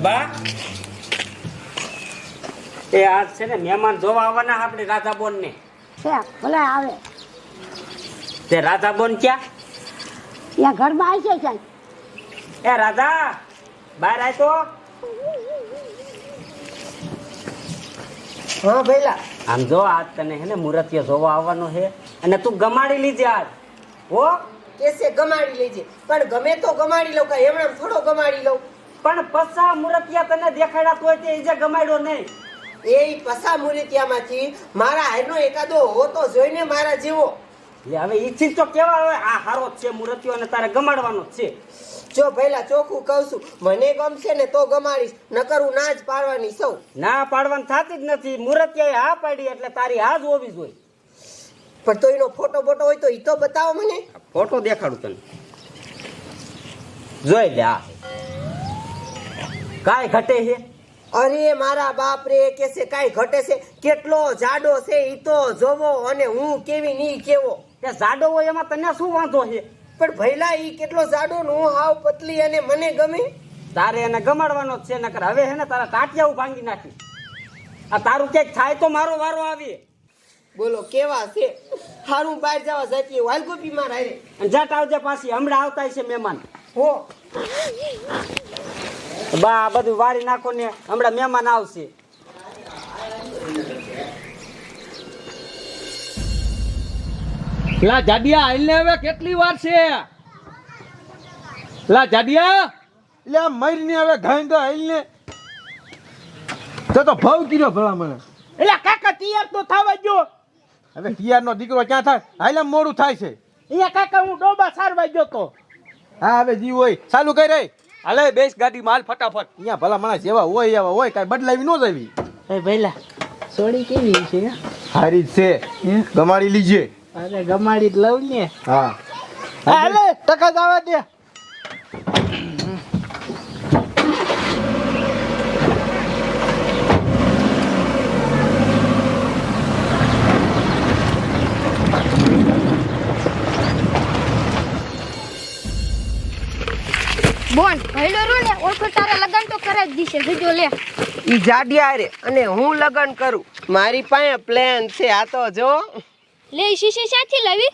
બા એ આજ છે ને મહેમાન જોવા આવવાના આપણે રાધાબોન ને છે ભલે આવે તે રાધાબોન ક્યાં ત્યાં ઘરમાં આવી છે ક્યાંય એ રાધા બહાર આય તો હા ભઈલા આમ જો આજ તને હે ને મુરતિયો જોવા આવવાનો છે અને તું ગમાડી લીજે આજ હો કેસે ગમાડી લેજે પણ ગમે તો ગમાડી લઉં કઈ એમણે થોડો ગમાડી લઉં પણ પસા મુરતિયા તને દેખાડ્યા તોય તે ઈજે ગમાડ્યો નહીં એ પસા મુરીતિયામાંથી મારા હારનો એકાદો હોતો જોઈને મારા જેવો લે હવે ઈચ્છિત તો કેવા હવે આ હારો જ છે મુરતિયો અને તારે ગમાડવાનો જ છે જો ભઈલા ચોખ્ખું કહું છું મને ગમશે ને તો ગમાડીશ નકર હું ના જ પાડવાની સૌ ના પાડવાનું થતી જ નથી મુરતિયાએ હા પાડી એટલે તારી હા જ હોવી જોઈએ પણ તો એનો ફોટો બોટો હોય તો ઈ તો બતાવો મને ફોટો દેખાડું તને જોઈ લે આ કાંઈ ઘટે છે અરે મારા બાપ રે કેસે કાઈ ઘટે છે કેટલો જાડો છે ઈ તો જોવો અને હું કેવી ની કેવો તે જાડો હોય એમાં તને શું વાંધો છે પણ ભઈલા ઈ કેટલો જાડો ને હું હાવ પતલી અને મને ગમે તારે એને ગમાડવાનો જ છે નકર હવે હે ને તારા ટાટિયાઓ ભાંગી નાખી આ તારું ક્યાંક થાય તો મારો વારો આવી બોલો કેવા છે હારું બહાર જવા જતી વાલ ગોપી માં રાય અને જટ આવજે પાછી હમણાં આવતા છે મહેમાન હો બા બધું વારી નાખો ને હમણાં મહેમાન આવશે લા જાડિયા આઈને હવે કેટલી વાર છે લા જાડિયા લે મરને હવે ઘાઈ ગયો આઈને તો ભાવ કીધો ભલા મને એટલે કાકા તૈયાર તો થવા જો હવે પિયાર નો દીકરો ક્યાં થાય હાલે મોડું થાય છે અહીંયા કાકા હું ડોબા સારવા ગયો તો હા હવે જીવ હોય ચાલુ કરી રહી હાલે બેસ ગાડી માલ ફટાફટ અહીંયા ભલા માણસ જેવા હોય એવા હોય કાંઈ બદલાવી ન જવી એ ભઈલા સોડી કેવી છે હારી જ છે ગમાડી લીજે અરે ગમાડી જ લઉં ને હા હાલે ટકા જવા દે બોન ભઈલો રો ને ઓળખો તારા લગન તો કરે જ દીશે જોજો લે ઈ જાડિયા રે અને હું લગન કરું મારી પાસે પ્લાન છે આ તો જો લે શીશી સાથી લાવી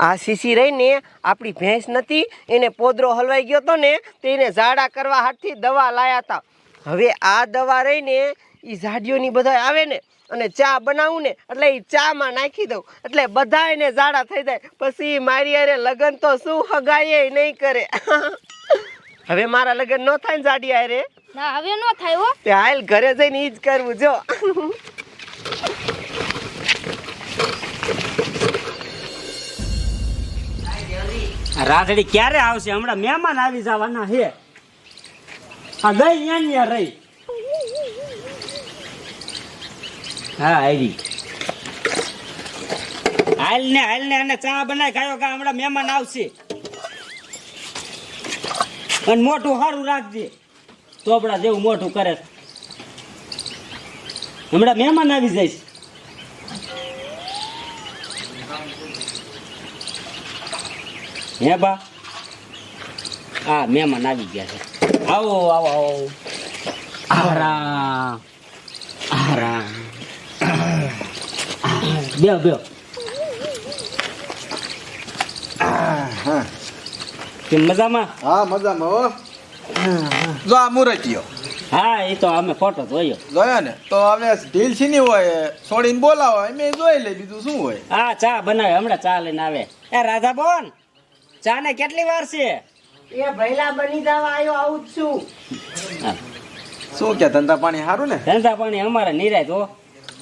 આ સીસી રહીને આપણી ભેંસ નથી એને પોદરો હલવાઈ ગયો તો ને તો એને ઝાડા કરવા હાથથી દવા લાયા હતા હવે આ દવા રહીને ઈ ઝાડીઓની બધા આવે ને અને ચા બનાવું ને એટલે ઈ ચામાં નાખી દઉં એટલે બધા એને ઝાડા થઈ જાય પછી મારી અરે લગન તો શું હગાય નહીં કરે હવે મારા લગન ન થાય ને જાડિયા રે ના હવે નો થાય હો તે હાલ ઘરે જઈને ઈ જ કરવું જો રાધડી ક્યારે આવશે હમણાં મહેમાન આવી જવાના છે આ ગઈ ન્યા રહી હા આવી હાલ ને અને ચા બનાવી ખાયો કા હમણાં મહેમાન આવશે અને મોટું સારું રાખજે ચોપડા જેવું મોટું કરે હમણાં મહેમાન આવી જાય હે બા હા મહેમાન આવી ગયા છે આવો આવો આવો આરામ આરામ બેહો બેહો કેમ મજામાં હા મજામાં હો જો આ મુરતિયો હા એ તો અમે ફોટો જોયો જોયો ને તો હવે ઢીલ છીની હોય છોડીને બોલાવો અમે જોઈ લે બીજું શું હોય હા ચા બનાવે હમણાં ચા લઈને આવે એ રાધા બોન ચા ને કેટલી વાર છે એ ભઈલા બની જવા આવ્યો આવું જ છું શું કે ધંધા પાણી સારું ને ધંધા પાણી અમારે નિરાય તો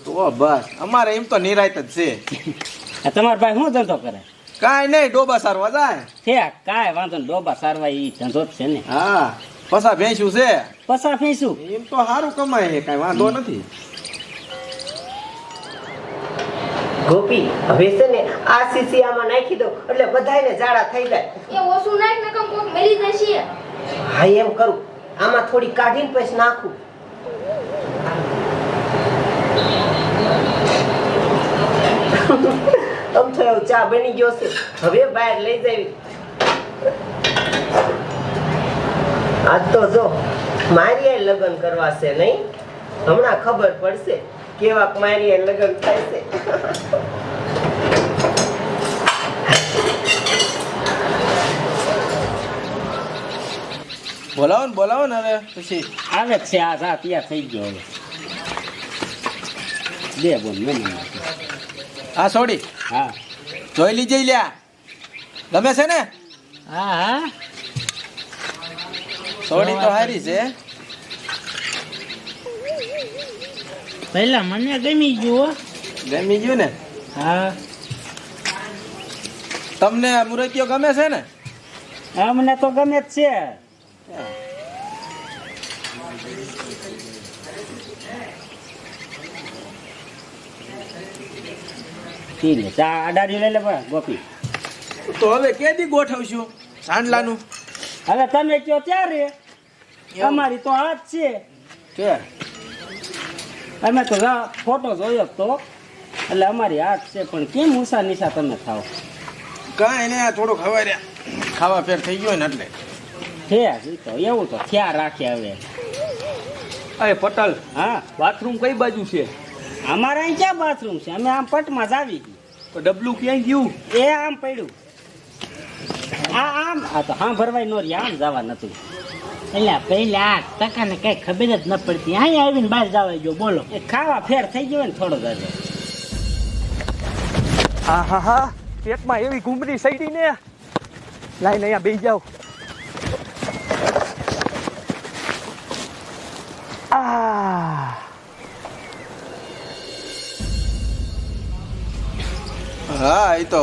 તો બસ અમારે એમ તો નિરાયત જ છે તમારા ભાઈ શું ધંધો કરે કાંઈ નહીં ડોબા સારવા જાય છે કાંઈ વાંધો ને ડોબા સારવા ઈ ધંધો જ છે ને હા પસા ભેંસું છે પસા ફીસું એમ તો સારું કમાય કાંઈ વાંધો નથી ગોપી હવે છે ને આ સીસી આમાં નાખી દો એટલે બધાયને ઝાડા થઈ જાય એ ઓસું નાખ નકમ કોક મેલી જશે હા એમ કરું આમાં થોડી કાઢીને પછી નાખું આમ તો એવું ચા બની ગયો છે હવે બહાર લઈ જવી આજ તો જો મારીએ લગ્ન કરવા છે નહીં? હમણાં ખબર પડશે કેવા મારીએ લગ્ન થાય છે. બોલાવો ને હવે પછી. આવે જ છે આ સા તૈયાર થઈ ગયો હવે. દે બોલ મને. હા સોડી હા જોઈ લીજે લ્યા. ગમે છે ને? હા હા સોડી તો હારી છે. પહેલા મને ગમી ગયું હો. ગમી ગયું ને? હા તમને મુરતિયો ગમે છે ને? અમને તો ગમે જ છે. ઠીક છે ચા અડાડી લઈ લે બા ગોપી. તો હવે કેદી ગોઠવશું સાંડલાનું? હવે તમે કયો ત્યારે અમારી તો હાથ છે કે અમે તો ફોટો જોયો તો એટલે અમારી હાથ છે પણ કેમ ઊંસા નીસા તમે થાવ? કાંઈ ને થોડુંક હવે ખાવા ફેર થઈ ગયો ને એટલે. છે ઈ તો એવું તો ખ્યાલ રાખે હવે. અરે પટલ, હા બાથરૂમ કઈ બાજુ છે? અમારા અહીં ક્યાં બાથરૂમ છે? અમે આમ પટમાં જ આવી ગઈ. તો ડબલું ક્યાંય ગયું? એ આમ પડ્યું. આમ આ તો હા ભરવાય નો રી આમ જવા નતું. એટલે પહેલા ટકાને કઈ ખબર જ ન પડતી. અહીંયા આવીને બહાર જવા જો બોલો. એ ખાવા ફેર થઈ ગયો ને થોડો દાદો. હા હા હા, પેટમાં એવી ઘૂમરી સડી ને. લાઈને અહીંયા બેસી જાવ. હા એ તો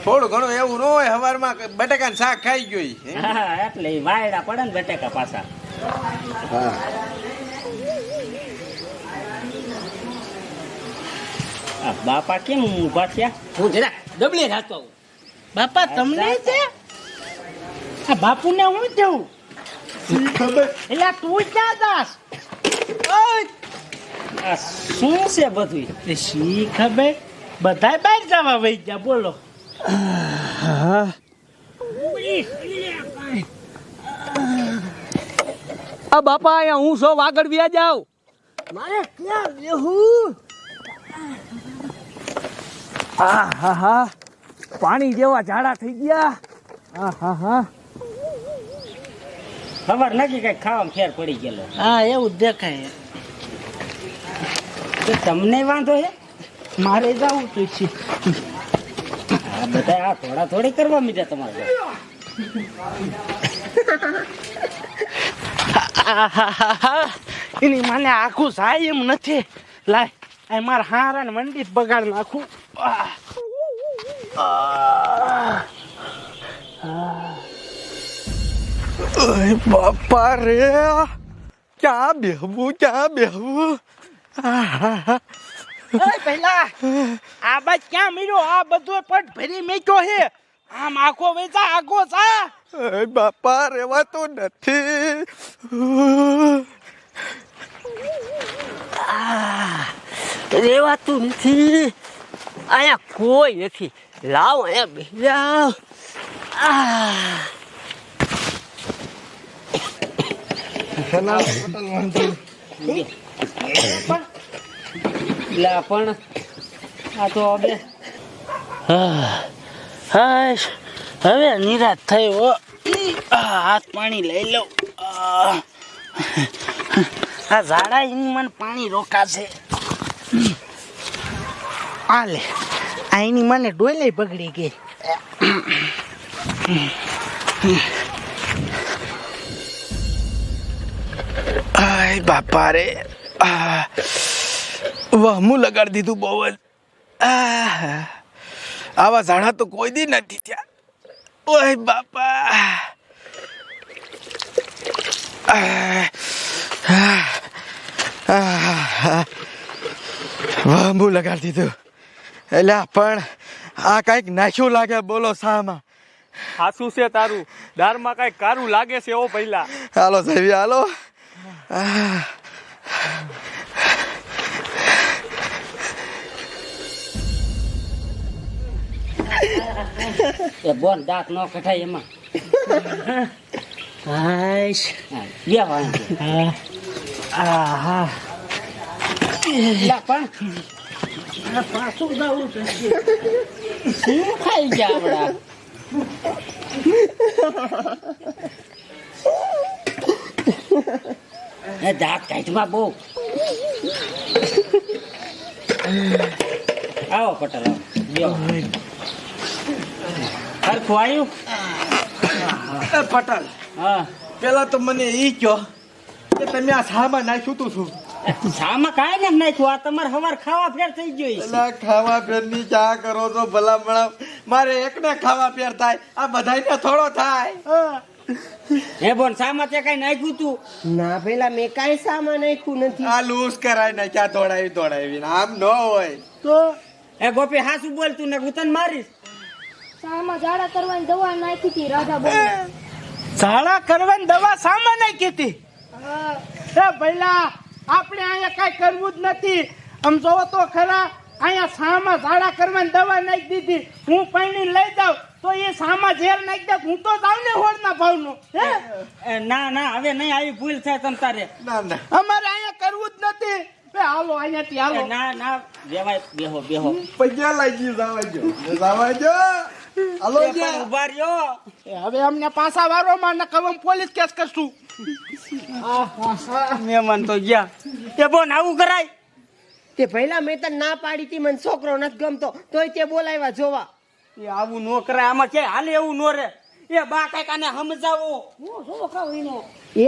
થોડું ઘણું એવું ન હોય. સવારમાં બટાકાનું શાક ખાઈ ગયું. હા એટલે ઈ વાયડા પડે ને બટેકા પાછા. હા આ બાપા કેમ ઊભા થયા? હું જરા ડબલે રાતો આવું. બાપા તમને છે આ બાપુને હું જવું એટલે તું ક્યાં દાસ? આ શું છે બધું? શી ખબર બધાય બહાર જવા વહી ગયા બોલો. આ બાપા અહીંયા હું સો આગળ વ્યા જાવ. મારે ક્યાં બેહું? હા હા હા, પાણી જેવા ઝાડા થઈ ગયા. હા હા હા, ખબર નથી કઈ ખાવામાં ફેર પડી ગયેલો. હા એવું જ દેખાય. તો તમને વાંધો છે? મારે જવું તો છે. આ બધા આ થોડા થોડી કરવા મીધા તમારે. એની મને આખું જાય એમ નથી. લાય આ મારા હારા ને મંડી બગાડ નાખું. બાપા રે, ક્યાં બેહવું ક્યાં બેહવું? પહેલા આ બાદ ક્યાં મળ્યો? આ બધો પટ ભરી મેક્યો છે. આમ આખો વેચા આખો જા. બાપા રેવાતો નથી. રેવાતું નથી. અહીંયા કોઈ નથી. લાવ અહીંયા બેસી જાવ. લા પણ આ તો હવે હાશ હવે નિરાશ થયો. હાથ પાણી લઈ લઉં. આ ઝાડા એની મને પાણી રોકાશે. આ લે આ એની મને ડોલે બગડી ગઈ. આય બાપા રે, વહમું લગાડી દીધું બહુ જ. આવા ઝાડા તો કોઈ દી નથી થયા. ઓય બાપા, વહમું લગાડી દીધું. એટલે પણ આ કઈક નાખ્યું લાગે. બોલો શામાં? હાસું છે તારું? દારમાં કઈ કારું લાગે છે એવો પહેલા. હાલો સાહેબ હાલો. એ બોન દાંત ન કઢાય એમાં. હાશ બે વાંધો. આહા એલા પણ આ પાછું જવું છે શું ખાઈ ગયા આપડા એ દાંત કાઢમાં બહુ. આવો પટેલ આવો. બેહો. હરખું આવ્યું? એ પટેલ હા. પેલા તો મને ઈ કહો કે તમે આ સામાં નાખ્યું તું શું શામાં કાંઈ નથી નાખ્યું. આ તમારે સવાર ખાવા ફેર થઈ ગયો છે. પેલા ખાવા ફેરની ચા કરો છો ભલામણા મારે એકને ખાવા ફેર થાય આ બધાયને થોડો થાય હે બોન શામાં તે કઈ નાખ્યું તું? ના પેલા મેં કાંઈ સામાન નાખ્યું નથી. આ લૂસ કરાય ને ક્યાં દોડાવી આમ ન હોય તો એ ગોપી હાસુ બોલ તું ને હું તને મારીશ. શામાં ઝાડા કરવાની દવા નાખી હતી રાધા બોલે. ઝાડા કરવાની દવા સામે નાખી હતી એ ભઈલા આપણે અહીંયા કાંઈ કરવું જ નથી આમ જોવો તો ખરા અહીંયા સામાં ઝાડા કરવાની દવા નાખી દીધી હું પાણી લઈ જાઉં તો એ સામા ઝેર નાખી દે હું તો જાઉં ને હોળના ભાવનો હે ના ના હવે નહીં આવી ભૂલ થાય તમ તારે. ના ના અમારે અહીંયા કરવું જ નથી બે હાલો અહીંયાથી હાલો ના ના વેવાય બેહો બેહો. પૈસા લાગી જવા હાલો એ પણ ઉભા રહ્યો. એ હવે અમને પાછા વારોમાં ન કવમ પોલીસ કેસ કરશું મહેમાન તો ગયા. તે બોન આવું કરાય? તે પહેલા મેં તને ના પાડી હતી મને છોકરો નથી ગમતો તોય તે બોલાવ્યા જોવા. એ આવું નો કરાય. આમાં કે હાલે એવું નો રે. એ બા કઈક આને સમજાવો. હું શું કહું એને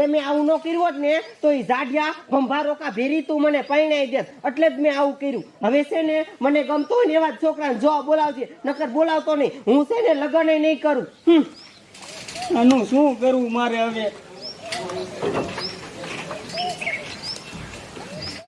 એ મેં આવું ન કર્યું હોત ને તો એ જાડિયા ભંભારો કા ભેરી તું મને પરણાઈ દેત એટલે જ મેં આવું કર્યું. હવે છે ને મને ગમતો હોય ને એવા જ છોકરાને જોવા બોલાવજે નકર બોલાવતો નહીં. હું છે ને લગ્ન નહીં કરું. આનું શું કરવું મારે હવે?